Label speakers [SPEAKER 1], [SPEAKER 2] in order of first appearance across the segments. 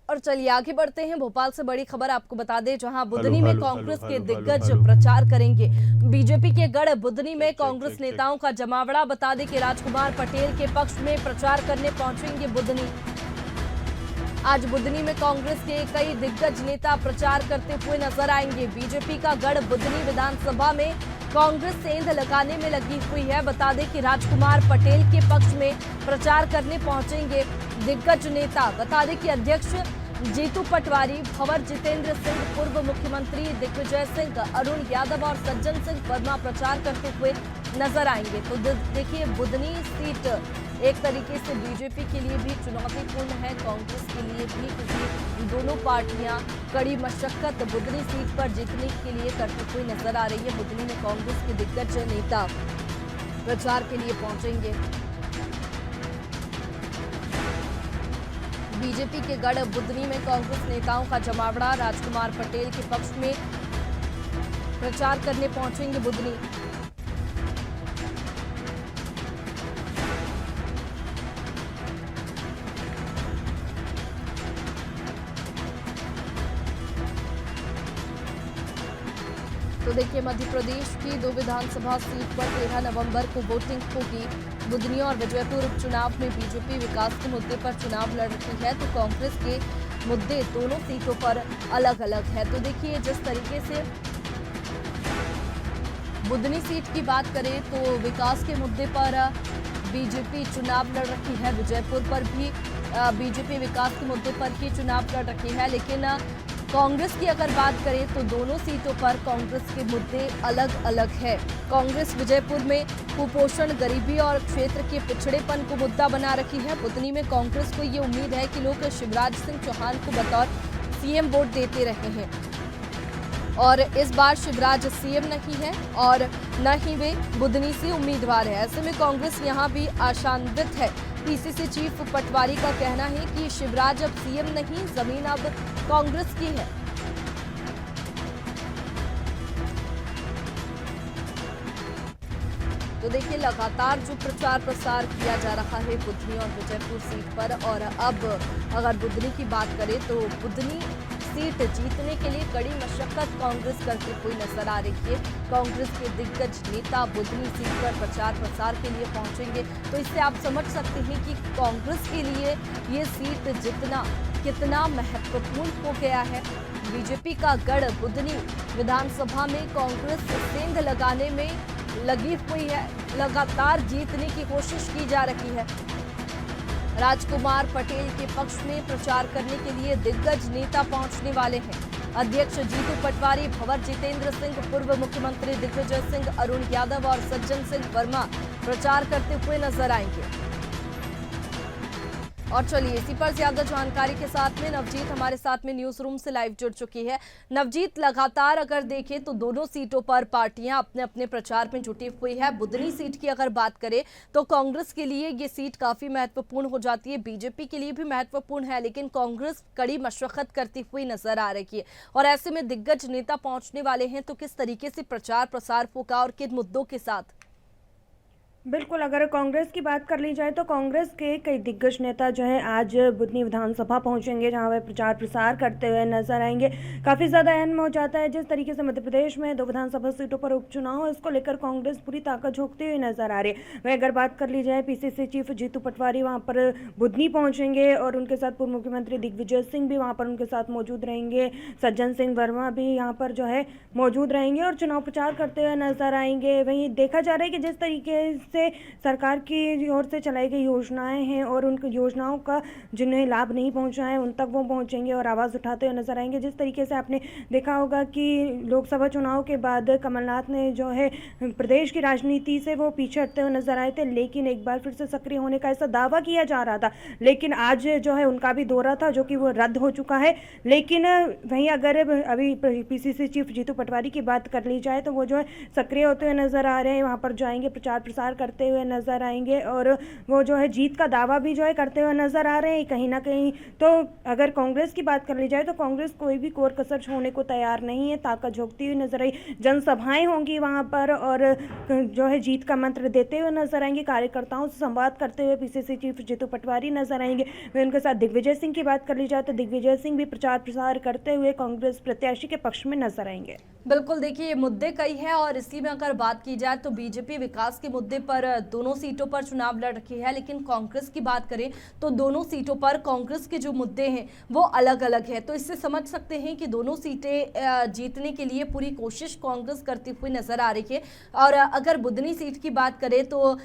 [SPEAKER 1] और चलिए आगे बढ़ते हैं। भोपाल से बड़ी खबर आपको बता दें, जहां बुधनी में कांग्रेस के दिग्गज प्रचार करेंगे। बीजेपी के गढ़ बुधनी में कांग्रेस नेताओं का जमावड़ा। बता दें कि राजकुमार पटेल के पक्ष में प्रचार करने पहुंचेंगे बुधनी। आज बुधनी में कांग्रेस के कई दिग्गज नेता प्रचार करते हुए नजर आएंगे। बीजेपी का गढ़ बुधनी विधानसभा में कांग्रेस सेंध लगाने में लगी हुई है। बता दें कि राजकुमार पटेल के पक्ष में प्रचार करने पहुंचेंगे दिग्गज नेता। बता दें कि अध्यक्ष जीतू पटवारी, भंवर जितेंद्र सिंह, पूर्व मुख्यमंत्री दिग्विजय सिंह, अरुण यादव और सज्जन सिंह वर्मा प्रचार करते हुए नजर आएंगे। तो देखिए, बुधनी सीट एक तरीके से बीजेपी के लिए भी चुनौतीपूर्ण है, कांग्रेस के लिए भी, क्योंकि दोनों पार्टियां कड़ी मशक्कत बुधनी सीट पर जीतने के लिए करती हुई नजर आ रही है। बुधनी में कांग्रेस के दिग्गज नेता प्रचार के लिए पहुंचेंगे। बीजेपी के गढ़ बुधनी में कांग्रेस नेताओं का जमावड़ा। राजकुमार पटेल के पक्ष में प्रचार करने पहुंचेंगे बुधनी। तो देखिए, मध्य प्रदेश की 2 विधानसभा सीट पर 13 नवंबर को वोटिंग होगी। बुधनी और विजयपुर उपचुनाव में बीजेपी विकास के मुद्दे पर चुनाव लड़ रही है, तो कांग्रेस के मुद्दे दोनों सीटों पर अलग अलग है। तो देखिए, जिस तरीके से बुधनी सीट की बात करें तो विकास के मुद्दे पर बीजेपी चुनाव लड़ रही है। विजयपुर पर भी बीजेपी विकास के मुद्दे पर ही चुनाव लड़ रही है। लेकिन कांग्रेस की अगर बात करें तो दोनों सीटों पर कांग्रेस के मुद्दे अलग अलग है। कांग्रेस विजयपुर में कुपोषण, गरीबी और क्षेत्र के पिछड़ेपन को मुद्दा बना रखी है। बुधनी में कांग्रेस को ये उम्मीद है कि लोग शिवराज सिंह चौहान को बतौर सीएम वोट देते रहे हैं, और इस बार शिवराज सीएम नहीं है और न ही वे बुधनी से उम्मीदवार है। ऐसे में कांग्रेस यहां भी आशान्वित है। पीसीसी चीफ पटवारी का कहना है कि शिवराज अब सीएम नहीं, जमीन अब कांग्रेस की है। तो देखिए, लगातार जो प्रचार प्रसार किया जा रहा है बुधनी और विजयपुर सीट पर, और अब अगर बुधनी की बात करें तो बुधनी सीट जीतने के लिए कड़ी मशक्कत कांग्रेस करती हुई नजर आ रही है। कांग्रेस के दिग्गज नेता बुधनी सीट पर प्रचार प्रसार के लिए पहुंचेंगे। तो इससे आप समझ सकते हैं कि कांग्रेस के लिए ये सीट जीतना कितना महत्वपूर्ण हो गया है। बीजेपी का गढ़ बुधनी विधानसभा में कांग्रेस सेंध लगाने में लगी हुई है। लगातार जीतने की कोशिश की जा रही है। राजकुमार पटेल के पक्ष में प्रचार करने के लिए दिग्गज नेता पहुंचने वाले हैं। अध्यक्ष जीतू पटवारी, भंवर जितेंद्र सिंह, पूर्व मुख्यमंत्री दिग्विजय सिंह, अरुण यादव और सज्जन सिंह वर्मा प्रचार करते हुए नजर आएंगे। और चलिए, इसी पर ज्यादा जानकारी के साथ में नवजीत हमारे साथ में न्यूज रूम से लाइव जुड़ चुकी है। नवजीत, लगातार अगर देखें तो दोनों सीटों पर पार्टियां अपने अपने प्रचार में जुटी हुई है। बुधनी सीट की अगर बात करें तो कांग्रेस के लिए ये सीट काफी महत्वपूर्ण हो जाती है, बीजेपी के लिए भी महत्वपूर्ण है, लेकिन कांग्रेस कड़ी मशक्कत करती हुई नजर आ रही है। और ऐसे में दिग्गज नेता पहुंचने वाले हैं, तो किस तरीके से प्रचार प्रसार होगा और किन मुद्दों के साथ?
[SPEAKER 2] बिल्कुल, अगर कांग्रेस की बात कर ली जाए तो कांग्रेस के कई दिग्गज नेता जो है आज बुधनी विधानसभा पहुंचेंगे, जहां वे प्रचार प्रसार करते हुए नजर आएंगे। काफ़ी ज़्यादा अहम हो जाता है जिस तरीके से मध्य प्रदेश में 2 विधानसभा सीटों पर उपचुनाव, इसको लेकर कांग्रेस पूरी ताकत झोंकती हुई नजर आ रही है। वह अगर बात कर ली जाए, पीसीसी चीफ जीतू पटवारी वहाँ पर बुधनी पहुँचेंगे और उनके साथ पूर्व मुख्यमंत्री दिग्विजय सिंह भी वहाँ पर उनके साथ मौजूद रहेंगे। सज्जन सिंह वर्मा भी यहाँ पर जो है मौजूद रहेंगे और चुनाव प्रचार करते हुए नजर आएंगे। वहीं देखा जा रहा है कि जिस तरीके से सरकार की ओर से चलाई गई योजनाएं हैं और उन योजनाओं का जिन्हें लाभ नहीं पहुंचा है उन तक वो पहुंचेंगे और आवाज़ उठाते हुए नजर आएंगे। जिस तरीके से आपने देखा होगा कि लोकसभा चुनाव के बाद कमलनाथ ने जो है प्रदेश की राजनीति से वो पीछे हटते हुए नजर आए थे, लेकिन एक बार फिर से सक्रिय होने का ऐसा दावा किया जा रहा था, लेकिन आज जो है उनका भी दौरा था जो कि वो रद्द हो चुका है। लेकिन वहीं अगर अभी पीसीसी चीफ जीतू पटवारी की बात कर ली जाए तो वो जो है सक्रिय होते हुए नजर आ रहे हैं, वहाँ पर जाएंगे, प्रचार प्रसार करते हुए नजर आएंगे और वो जो है जीत का दावा भी जो है करते हुए नजर आ रहे हैं कहीं ना कहीं। तो अगर कांग्रेस की बात कर ली जाए तो कांग्रेस कोई भी कोर कसर छोड़ने को तैयार नहीं है, ताकत झोंकती हुई नजर आई, जनसभाएं होंगी वहां पर और जो है जीत का मंत्र देते हुए नजर आएंगे, कार्यकर्ताओं से संवाद करते हुए पीसीसी चीफ जीतू पटवारी नजर आएंगे। वहीं उनके साथ दिग्विजय सिंह की बात कर ली जाए तो दिग्विजय सिंह भी प्रचार प्रसार करते हुए कांग्रेस प्रत्याशी के पक्ष में नजर आएंगे।
[SPEAKER 1] बिल्कुल, देखिए ये मुद्दे कई हैं और इसी में अगर बात की जाए तो बीजेपी विकास के मुद्दे पर दोनों सीटों पर चुनाव लड़ रही है, लेकिन कांग्रेस की बात करें तो दोनों सीटों पर कांग्रेस के जो मुद्दे हैं वो अलग अलग है। तो इससे समझ सकते हैं कि दोनों सीटें जीतने के लिए पूरी कोशिश कांग्रेस करती हुई नजर आ रही है। और अगर बुधनी सीट की बात करें तो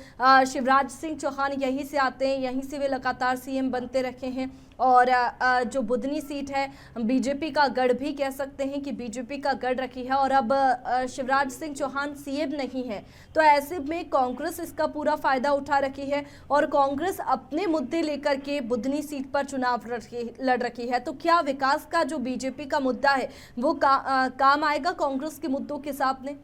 [SPEAKER 1] शिवराज सिंह चौहान यहीं से आते हैं, यहीं से वे लगातार सीएम बनते रखे हैं और जो बुधनी सीट है बीजेपी का गढ़ भी कह सकते हैं कि बीजेपी का गढ़ रखी है और अब शिवराज सिंह चौहान सीएम नहीं है, तो ऐसे में कांग्रेस इसका पूरा फायदा उठा रखी है और कांग्रेस अपने मुद्दे लेकर के बुधनी सीट पर चुनाव लड़ रखी है। तो क्या विकास का जो बीजेपी का मुद्दा है वो काम आएगा कांग्रेस के मुद्दों के सामने?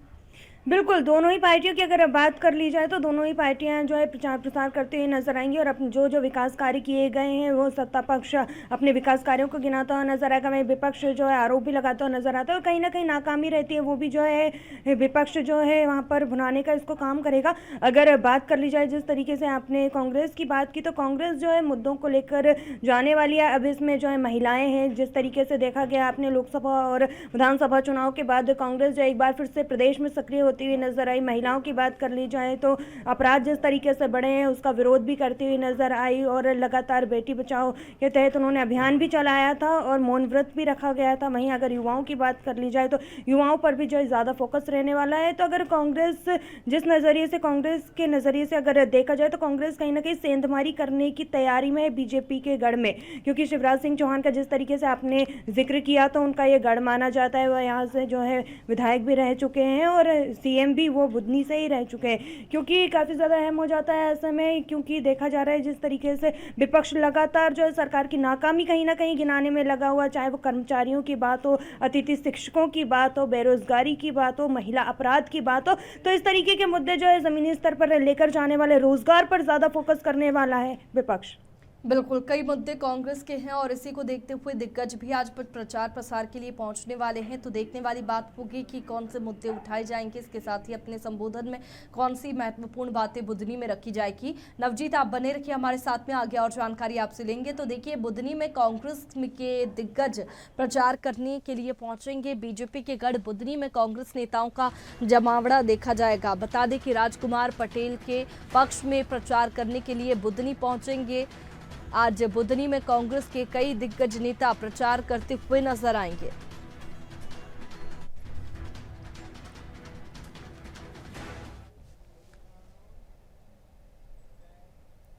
[SPEAKER 2] बिल्कुल, दोनों ही पार्टियों की अगर बात कर ली जाए तो दोनों ही पार्टियां जो है प्रचार प्रसार करते हुए नजर आएंगी और अपने जो जो विकास कार्य किए गए हैं वो सत्ता पक्ष अपने विकास कार्यों को गिनाता हुआ नजर आएगा, वहीं विपक्ष जो है आरोप भी लगाता हुआ नजर आता है और कहीं ना कहीं नाकामी रहती है, वो भी जो है विपक्ष जो है वहाँ पर भुनाने का इसको काम करेगा। अगर बात कर ली जाए जिस तरीके से आपने कांग्रेस की बात की तो कांग्रेस जो है मुद्दों को लेकर जाने वाली है। अब इसमें जो है महिलाएं हैं, जिस तरीके से देखा गया आपने लोकसभा और विधानसभा चुनाव के बाद कांग्रेस जो एक बार फिर से प्रदेश में सक्रिय होती हुई नजर आई। महिलाओं की बात कर ली जाए तो अपराध जिस तरीके से बढ़े हैं उसका विरोध भी करती हुई नजर आई और लगातार बेटी बचाओ के तहत उन्होंने अभियान भी चलाया था और मौन व्रत भी रखा गया था। वहीं अगर युवाओं की बात कर ली जाए तो युवाओं पर भी जो है ज़्यादा फोकस रहने वाला है। तो अगर कांग्रेस जिस नज़रिए से कांग्रेस के नज़रिए से अगर देखा जाए तो कांग्रेस कहीं ना कहीं सेंधमारी करने की तैयारी में है बीजेपी के गढ़ में, क्योंकि शिवराज सिंह चौहान का जिस तरीके से आपने जिक्र किया तो उनका ये गढ़ माना जाता है। वह यहाँ से जो है विधायक भी रह चुके हैं और सीएम भी वो बुधनी से ही रह चुके हैं, क्योंकि काफ़ी ज़्यादा अहम हो जाता है ऐसे में, क्योंकि देखा जा रहा है जिस तरीके से विपक्ष लगातार जो है सरकार की नाकामी कहीं ना कहीं गिनाने में लगा हुआ, चाहे वो कर्मचारियों की बात हो, अतिथि शिक्षकों की बात हो, बेरोजगारी की बात हो, महिला अपराध की बात हो, तो इस तरीके के मुद्दे जो है ज़मीनी स्तर पर लेकर जाने वाले, रोजगार पर ज़्यादा फोकस करने वाला है विपक्ष।
[SPEAKER 1] बिल्कुल, कई मुद्दे कांग्रेस के हैं और इसी को देखते हुए दिग्गज भी आज प्रचार प्रसार के लिए पहुंचने वाले हैं। तो देखने वाली बात होगी कि कौन से मुद्दे उठाए जाएंगे, इसके साथ ही अपने संबोधन में कौन सी महत्वपूर्ण बातें बुधनी में रखी जाएगी। नवजीत, आप बने रखिए हमारे साथ में, आगे और जानकारी आपसे लेंगे। तो देखिए, बुधनी में कांग्रेस के दिग्गज प्रचार करने के लिए पहुंचेंगे। बीजेपी के गढ़ बुधनी में कांग्रेस नेताओं का जमावड़ा देखा जाएगा। बता दें कि राजकुमार पटेल के पक्ष में प्रचार करने के लिए बुधनी पहुंचेंगे। आज बुधनी में कांग्रेस के कई दिग्गज नेता प्रचार करते हुए नजर आएंगे।